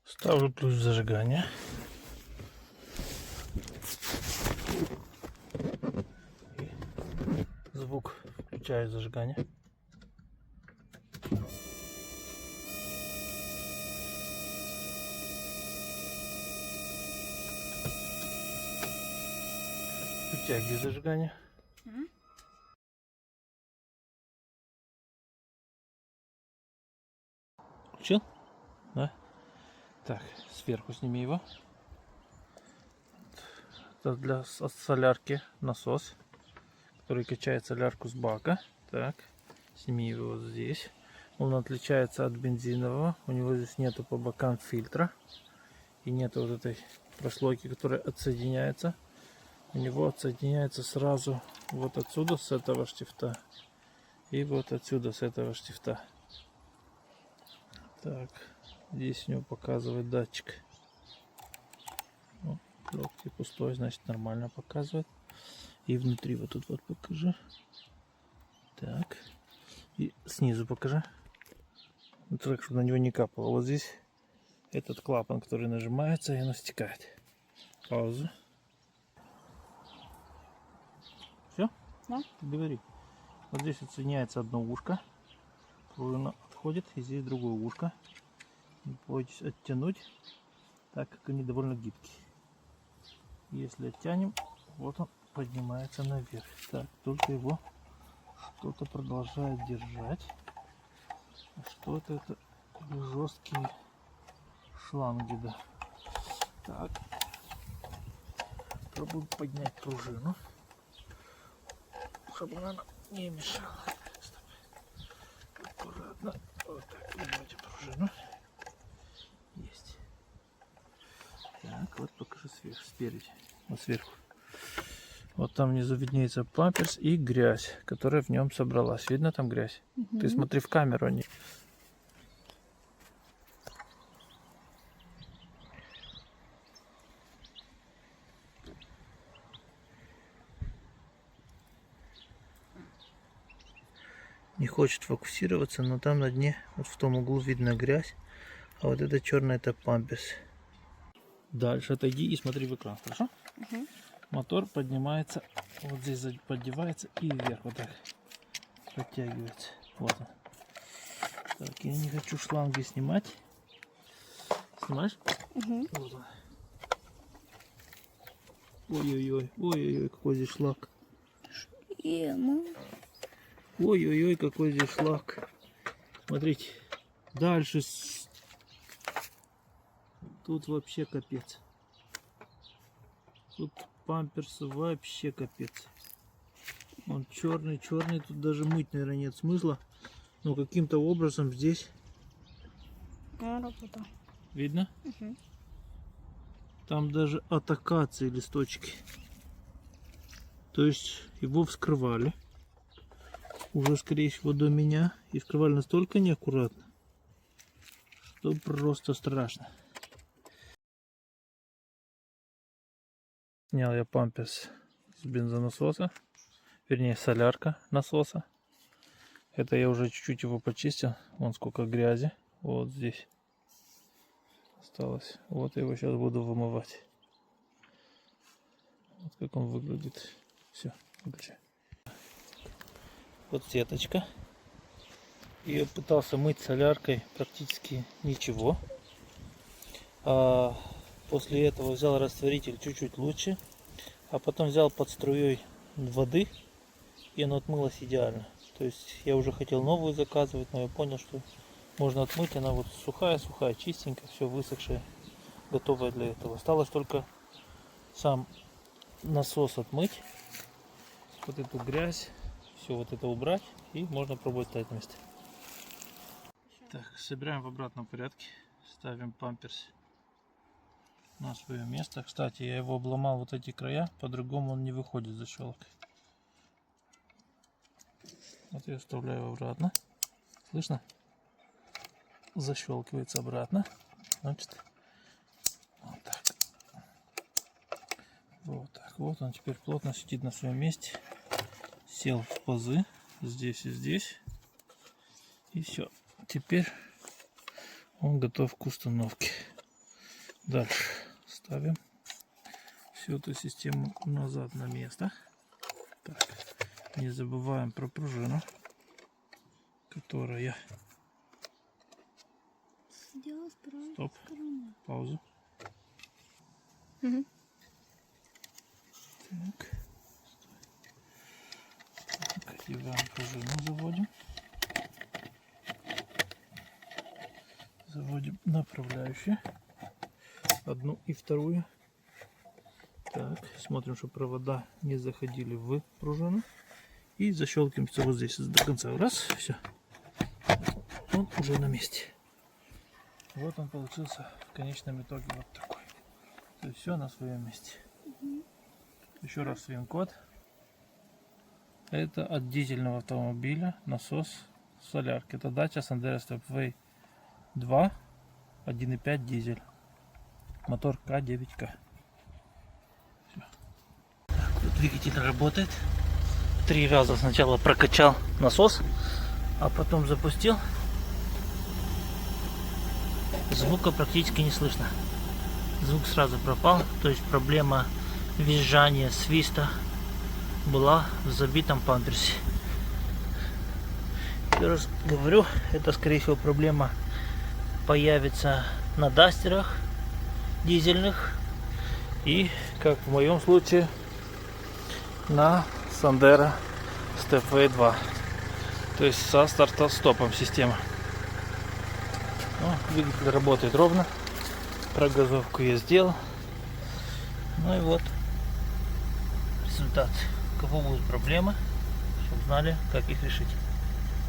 Ставлю ключ зажигания. И звук включаю зажигание. Вытягиваю зажигание. Включил? Да? Так, сверху сними его. Это для солярки насос, который качает солярку с бака. Так, сними его вот здесь. Он отличается от бензинового. У него здесь нету по бокам фильтра. И нету вот этой прослойки, которая отсоединяется. У него отсоединяется сразу вот отсюда, с этого штифта. И вот отсюда, с этого штифта. Так, здесь у него показывает датчик. Ну, легкий, пустой, значит нормально показывает. И внутри вот тут вот покажи. Так. И снизу покажи. Вот так, чтобы на него не капало. Вот здесь этот клапан, который нажимается, и оно стекает. Паузу. Все? Да. Говори. Вот здесь отсоединяется одно ушко. Пружина отходит, и здесь другое ушко. Будете оттянуть, так как они довольно гибкие. Если оттянем, вот он поднимается наверх. Так, только его кто-то продолжает держать. А что-то это жесткие шланги, да. Так, пробую поднять пружину, чтобы она нам не мешала. Стоп. Аккуратно. Вот так, поднимайте пружину. Есть. Так, вот покажи спереди. Вот сверху. Вот там внизу виднеется памперс и грязь, которая в нем собралась. Видно там грязь? Угу. Ты смотри в камеру. Не хочет фокусироваться, но там на дне, вот в том углу видно грязь. А вот это черное, это памперс. Дальше отойди и смотри в экран, хорошо? Угу. Мотор поднимается, вот здесь поддевается и вверх вот так подтягивается. Вот он. Так, я не хочу шланги снимать. Снимаешь? Угу. Вот он. Ой-ой-ой, ой-ой-ой, какой здесь шлак. Ой-ой-ой, какой здесь шлак. Смотрите, дальше тут вообще капец. Тут памперс вообще капец. Он черный, черный, тут даже мыть, наверное, нет смысла. Но каким-то образом здесь Работа. видно? Угу. Там даже от акации листочки. То есть его вскрывали. Уже, скорее всего, до меня. И вскрывали настолько неаккуратно, что просто страшно. Снял я памперс с бензонасоса. Вернее, солярка насоса. Это я уже чуть-чуть его почистил. Вон сколько грязи. Вот здесь осталось. Вот я его сейчас буду вымывать. Вот как он выглядит. Все, выключай. Вот сеточка. Ее пытался мыть соляркой, практически ничего. А после этого взял растворитель чуть-чуть лучше. А потом взял под струей воды. И оно отмылось идеально. То есть я уже хотел новую заказывать, но я понял, что можно отмыть. Она вот сухая, чистенькая, все высохшая, готовая для этого. Осталось только сам насос отмыть. Вот эту грязь, все вот это убрать. И можно пробовать ставить на место. Так, собираем в обратном порядке. Ставим памперс на свое место. Кстати, я его обломал вот эти края. По-другому он не выходит за защелкой. Вот я вставляю обратно. Слышно? Защелкивается обратно. Значит, вот так. Вот так. Вот он теперь плотно сидит на своем месте. Сел в пазы. Здесь и здесь. И все. Теперь он готов к установке. Дальше ставим всю эту систему назад на место. Так, не забываем про пружину, которая... Стоп, паузу. Так. Одеваем пружину, заводим. Заводим направляющие. Одну и вторую. Так, смотрим, чтобы провода не заходили в пружину. И защелкиваем все вот здесь до конца. Раз, все. Он уже на месте. Вот он получился в конечном итоге вот такой. То есть все на своем месте. Еще раз свин-код. Это от дизельного автомобиля насос солярки. Это дача Sandero Stepway 2 1.5 дизель. Мотор К9К. Так, вот двигатель работает. 3 раза сначала прокачал насос, а потом запустил. Звука практически не слышно. Звук сразу пропал. То есть проблема визжания, свиста была в забитом памперсе. Еще раз говорю, это скорее всего проблема появится на дастерах дизельных и, как в моем случае, на Sandero Stepway 2, то есть со старт-стопом система. Двигатель работает ровно, прогазовку я сделал. Ну и вот результат. У кого будут проблемы, чтобы знали, как их решить.